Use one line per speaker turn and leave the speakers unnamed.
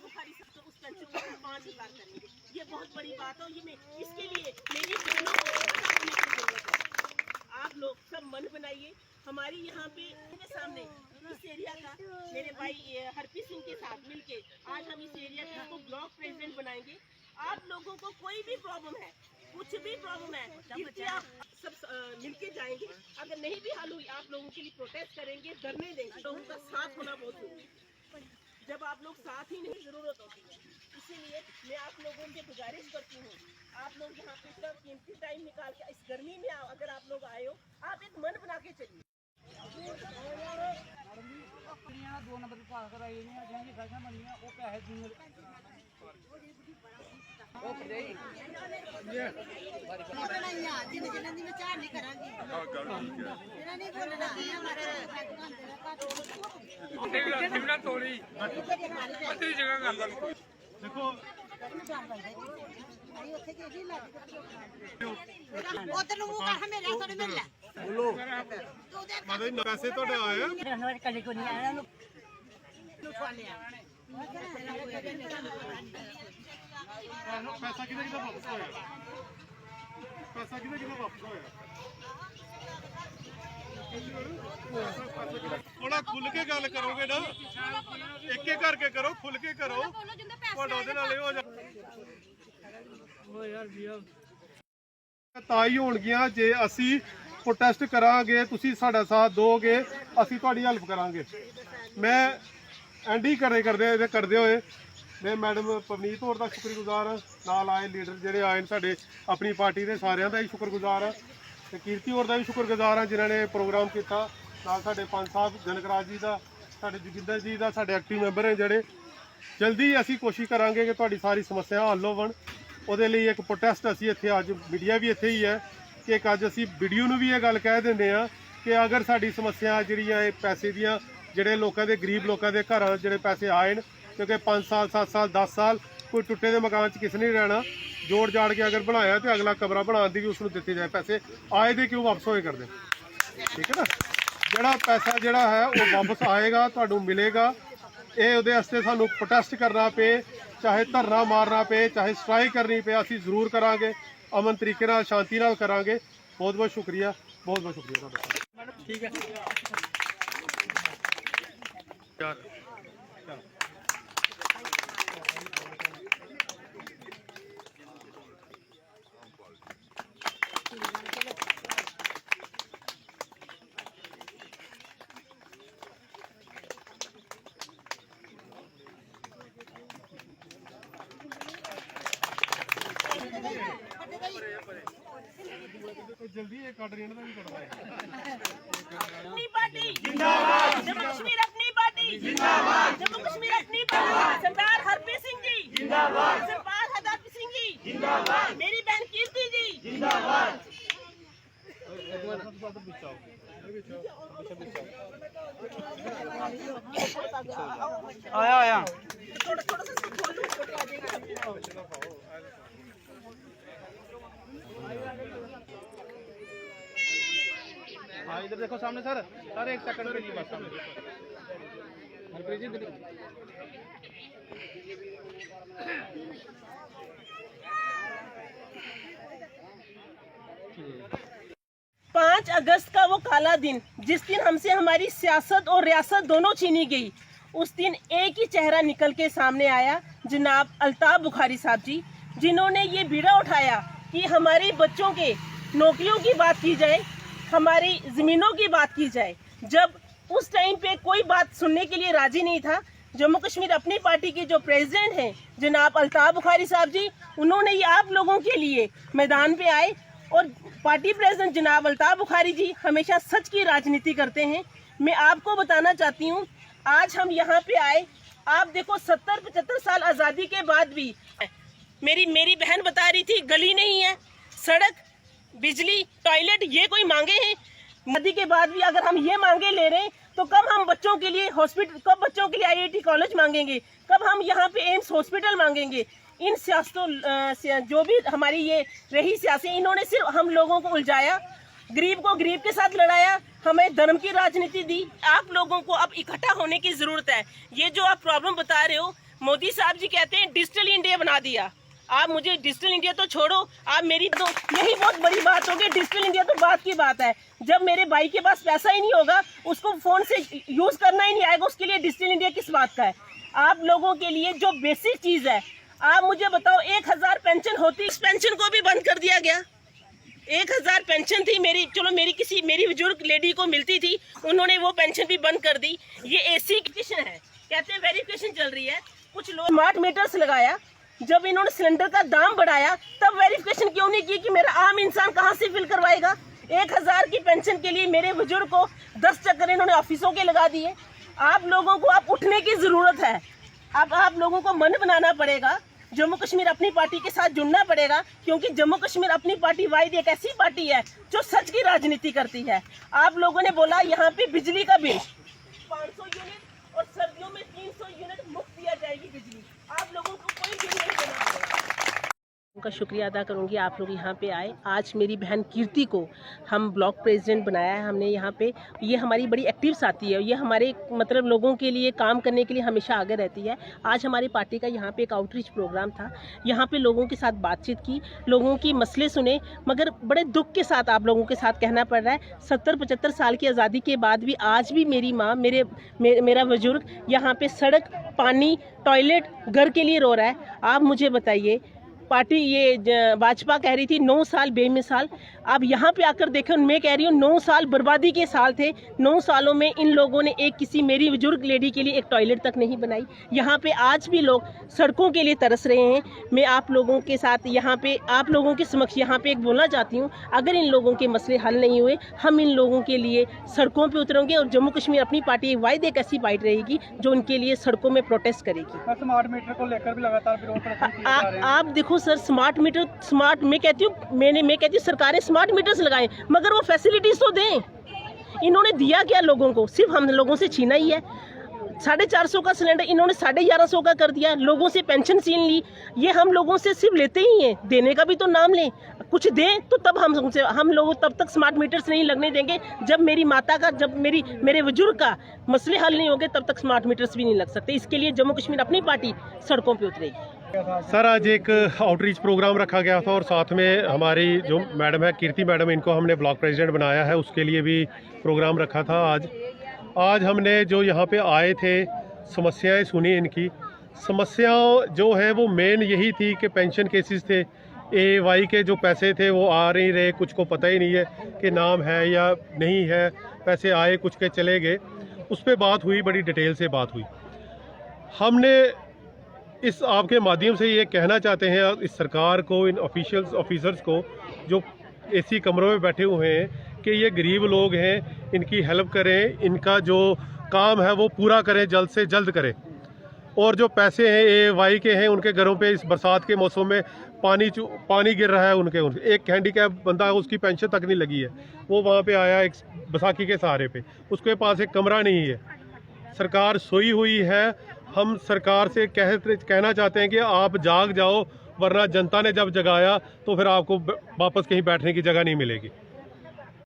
बुखारी सब तो उस पेंशन को 5 बार करेंगे। ये बहुत बड़ी बात है। ये मैं इसके लिए मेरी बहनों को पता होने की जरूरत है। आप लोग सब मन बनाइए। हमारी यहाँ पे मेरे सामने इस एरिया का मेरे भाई हरप्रीत सिंह के साथ मिलके आज हम इस एरिया को ब्लॉक प्रेसिडेंट बनाएंगे। आप लोगों को कोई भी प्रॉब्लम है, कुछ भी प्रॉब्लम है, इसकी आप सब मिलके जाएंगे। अगर नहीं भी हल हुई, आप लोगों के लिए प्रोटेस्ट करेंगे, धरने देंगे। लोगों का साथ होना बहुत जरूरी है। जब आप लोग साथ ही नहीं जरूरत होती है, इसीलिए मैं आप लोगों से गुजारिश करती हूँ, आप लोग यहाँ पे इतना कीमती टाइम निकाल के इस गर्मी में अगर आप लोग आए हो, आप एक मन बना के चलिए।
2 नंबर की पास कराई नहीं जिन्हें गलतियां बनियां वो पैसे दूंगे
जिन्हें मैं चार नहीं करांगी मेरा नहीं बोलना
हमारा तोड़ी पत्ती जगह कर
देखो
उधर ਨੂੰ ਮੂੰਹ ਕਰ ਮੇਰੇ ਥੋੜੇ ਮਿਲ ਲੈ
ਬੋਲੋ ਮਾਤਾ ਜੀ ਪੈਸੇ ਤੁਹਾਡੇ ਆਏ ਆ
ਹਮਾਰੇ ਕਦੇ ਕੋ ਨਹੀਂ ਆਇਆ ਨੂੰ ਲਿਆ
ਪੈਸਾ ਕਿਹਦਾ ਕਿਹਦਾ ਵਾਪਸ ਹੋਇਆ ਪੈਸਾ ਕਿਹਦਾ ਕਿਹਦਾ ਵਾਪਸ ਹੋਇਆ ਥੋੜਾ ਖੁੱਲ ਕੇ ਗੱਲ ਕਰੋਗੇ ਨਾ ਇੱਕ ਇੱਕ ਕਰਕੇ ਕਰੋ ਖੁੱਲ ਕੇ ਕਰੋ ਤੁਹਾਡਾ ਉਹਦੇ ਨਾਲ ਇਹ ਹੋ ਜਾ ਓ ਯਾਰ ਜੀਆ ਤਾਂ ਹੀ ਹੋਣਗੀਆਂ ਜੇ ਅਸੀਂ ਪ੍ਰੋਟੈਸਟ ਕਰਾਂਗੇ ਤੁਸੀਂ ਸਾਡਾ ਸਾਥ ਦੋਗੇ ਅਸੀਂ ਤੁਹਾਡੀ ਹੈਲਪ ਕਰਾਂਗੇ ਮੈਂ ਐਂਡੀ ਕਰਦੇ ਹੋਏ मैं मैडम पवनीत होर का शुक्रगुजार हाँ नाल आए लीडर जोड़े आए साढ़े अपनी पार्टी के सारे का ही शुक्रगुजार हाँ तो कीर्ति होर का भी शुक्रगुजार हाँ जिन्होंने प्रोग्राम किया नाल साढ़े पंच साहब जनकराज जी का साढ़े जोगिंदर जी का साढ़े एक्टिव मैंबर हैं जोड़े जल्दी असी कोशिश करांगे कि तुहाडी सारी समस्या हल होवन उहदे लई एक प्रोटेस्ट असी इत्थे अज मीडिया भी इत्थे ही है कि एक अज असी वीडियो नूं भी ये गल कह दिंदे आ कि अगर साडी समस्या जिहड़ियां पैसे दियां जिहड़े लोकां दे गरीब लोकां दे घरां जिहड़े पैसे आए न क्योंकि 5 साल 7 साल 10 साल कोई टुटे के मकान च किसी नहीं रहना जोड़ जाड़ के अगर बनाया तो अगला कमरा बना दी भी उसको दिते जाए पैसे आए दे क्यों वापस होए करते ठीक है ना जोड़ा पैसा जोड़ा है वो वापस आएगा तो मिलेगा ये उहदे वास्ते सानू प्रोटेस्ट करना पे चाहे धरना मारना पे चाहे स्ट्राइक करनी पे असी जरूर करांगे अमन तरीके नाल शांति नाल करांगे बहुत बहुत शुक्रिया तुहाडा ठीक है यार 'जल्दी एक ऑर्डर इन्होंने भी करवाया
अपनी पार्टी जिंदाबाद जम्मू कश्मीर अपनी पार्टी जिंदाबाद जम्मू कश्मीर अपनी पार्टी सरदार हरप्रीत सिंह जी जिंदाबाद सरदार हरप्रीत सिंह जी जिंदाबाद मेरी बहन कीर्ति जी जिंदाबाद
आया
थोड़ा सा खोल लो फोटो आ जाएगी
हाँ इधर देखो सामने सर सर एक सेकंड के लिए बस सामने हरप्रीत जी
5 अगस्त का वो काला दिन जिस दिन हमसे हमारी सियासत और रियासत दोनों छीनी गई, उस दिन एक ही चेहरा निकल के सामने आया, जनाब अल्ताफ बुखारी साहब जी, जिन्होंने ये बीड़ा उठाया कि हमारे बच्चों के नौकरियों की बात की जाए, हमारी ज़मीनों की बात की जाए। जब उस टाइम पे कोई बात सुनने के लिए राजी नहीं था, जम्मू कश्मीर अपनी पार्टी के जो प्रेसिडेंट हैं जनाब अल्ताफ बुखारी साहब जी, उन्होंने ये आप लोगों के लिए मैदान पे आए और पार्टी प्रेसिडेंट जनाब अल्ताफ बुखारी जी हमेशा सच की राजनीति करते हैं। मैं आपको बताना चाहती हूँ, आज हम यहाँ पे आए, आप देखो 70-75 साल आज़ादी के बाद भी मेरी बहन बता रही थी गली नहीं है, सड़क, बिजली, टॉयलेट ये कोई मांगे हैं। नदी के बाद भी अगर हम ये मांगे ले रहे हैं तो कब हम बच्चों के लिए हॉस्पिटल, कब बच्चों के लिए IIT कॉलेज मांगेंगे, कब हम यहाँ पे एम्स हॉस्पिटल मांगेंगे। इन सियासतों जो भी हमारी ये रही सियासी, इन्होंने सिर्फ हम लोगों को उलझाया, गरीब को गरीब के साथ लड़ाया, हमें धर्म की राजनीति दी। आप लोगों को अब इकट्ठा होने की ज़रूरत है। ये जो आप प्रॉब्लम बता रहे हो, मोदी साहब जी कहते हैं डिजिटल इंडिया बना दिया। आप मुझे डिजिटल इंडिया तो छोड़ो, आप मेरी तो यही बहुत बड़ी बात होगी। डिजिटल इंडिया तो बात की बात है, जब मेरे भाई के पास पैसा ही नहीं होगा, उसको फोन से यूज करना ही नहीं आएगा, उसके लिए डिजिटल इंडिया किस बात का है। आप लोगों के लिए जो बेसिक चीज है, आप मुझे बताओ 1000 पेंशन होती, इस पेंशन को भी बंद कर दिया गया। 1000 पेंशन थी मेरी, चलो मेरी बुजुर्ग लेडी को मिलती थी, उन्होंने वो पेंशन भी बंद कर दी। ये एसी वेरिफिकेशन है, कहते हैं वेरिफिकेशन चल रही है। कुछ लोग स्मार्ट मीटर्स लगाया, जब इन्होंने सिलेंडर का दाम बढ़ाया तब वेरिफिकेशन क्यों नहीं की कि मेरा आम इंसान कहाँ से फिल करवाएगा। 1000 की पेंशन के लिए मेरे बुजुर्ग को 10 चक्कर इन्होंने ऑफिसों के लगा दिए। आप लोगों को आप उठने की जरूरत है, अब आप लोगों को मन बनाना पड़ेगा, जम्मू कश्मीर अपनी पार्टी के साथ जुड़ना पड़ेगा, क्योंकि जम्मू कश्मीर अपनी पार्टी वाहिद एक ऐसी पार्टी है जो सच की राजनीति करती है। आप लोगों ने बोला यहाँ पे बिजली का बिल 500 यूनिट और सर्दियों में 300 यूनिट मुफ्त दिया जाएगी बिजली, आप लोगों को कोई बिल नहीं देना पड़ेगा। उनका शुक्रिया अदा करूंगी, आप लोग यहाँ पे आए। आज मेरी बहन कीर्ति को हम ब्लॉक प्रेसिडेंट बनाया है हमने यहाँ पे। ये हमारी बड़ी एक्टिव साथी है, ये हमारे मतलब लोगों के लिए काम करने के लिए हमेशा आगे रहती है। आज हमारी पार्टी का यहाँ पे एक आउटरीच प्रोग्राम था, यहाँ पे लोगों के साथ बातचीत की, लोगों की मसले सुने, मगर बड़े दुख के साथ आप लोगों के साथ कहना पड़ रहा है 70-75 साल की आज़ादी के बाद भी आज भी मेरी माँ, मेरा बुजुर्ग यहाँ पे सड़क, पानी, टॉयलेट, घर के लिए रो रहा है। आप मुझे बताइए, पार्टी ये भाजपा कह रही थी 9 साल बेमिसाल, अब यहाँ पे आकर देखें, मैं कह रही हूँ 9 साल बर्बादी के साल थे। 9 सालों में इन लोगों ने किसी मेरी बुजुर्ग लेडी के लिए एक टॉयलेट तक नहीं बनाई। यहाँ पे आज भी लोग सड़कों के लिए तरस रहे हैं। मैं आप लोगों के साथ यहाँ पे, आप लोगों के समक्ष यहाँ पे एक बोलना चाहती हूँ, अगर इन लोगों के मसले हल नहीं हुए, हम इन लोगों के लिए सड़कों पर उतरेंगे और जम्मू कश्मीर अपनी पार्टी वाहिद एक ऐसी पार्टी रहेगी जो उनके लिए सड़कों में प्रोटेस्ट करेगी।
स्मार्ट मीटर को लेकर भी लगातार विरोध प्रदर्शन किए जा रहे हैं।
आप देखो सर, स्मार्ट मीटर, मैं कहती हूँ सरकारें स्मार्ट मीटर्स लगाएं, मगर वो फैसिलिटीज तो दें। इन्होंने दिया क्या लोगों को? सिर्फ हम लोगों से छीना ही है। 450 का सिलेंडर इन्होंने 1150 का कर दिया, लोगों से पेंशन छीन ली। ये हम लोगों से सिर्फ लेते ही हैं, देने का भी तो नाम लें, कुछ दें तो तब हम लोग तब तक स्मार्ट मीटर्स नहीं लगने देंगे। जब मेरी माता का, जब मेरे बुजुर्ग का मसले हल नहीं होंगे, तब तक स्मार्ट मीटर्स भी नहीं लग सकते। इसके लिए जम्मू कश्मीर अपनी पार्टी सड़कों पर उतरेगी।
सर, आज एक आउटरीच प्रोग्राम रखा गया था और साथ में हमारी जो मैडम है कीर्ति मैडम, इनको हमने ब्लॉक प्रेसिडेंट बनाया है, उसके लिए भी प्रोग्राम रखा था। आज हमने जो यहाँ पे आए थे, समस्याएं सुनी। इनकी समस्याएं जो है वो मेन यही थी कि पेंशन केसेस थे, AY के जो पैसे थे वो आ नहीं रहे, कुछ को पता ही नहीं है कि नाम है या नहीं है, पैसे आए कुछ के चले गए। उस पर बात हुई, बड़ी डिटेल से बात हुई। हमने इस आपके माध्यम से ये कहना चाहते हैं इस सरकार को, इन ऑफिसर्स को जो AC कमरों में बैठे हुए हैं, कि ये गरीब लोग हैं, इनकी हेल्प करें, इनका जो काम है वो पूरा करें, जल्द से जल्द करें। और जो पैसे हैं AY के हैं, उनके घरों पे इस बरसात के मौसम में पानी गिर रहा है। उनके एक हैंडीकैप बंदा है, उसकी पेंशन तक नहीं लगी है, वो वहाँ पे आया एक बैसाखी के सहारे पे, उसके पास एक कमरा नहीं है। सरकार सोई हुई है। हम सरकार से कहना चाहते हैं कि आप जाग जाओ, वरना जनता ने जब जगाया तो फिर आपको वापस कहीं बैठने की जगह नहीं मिलेगी।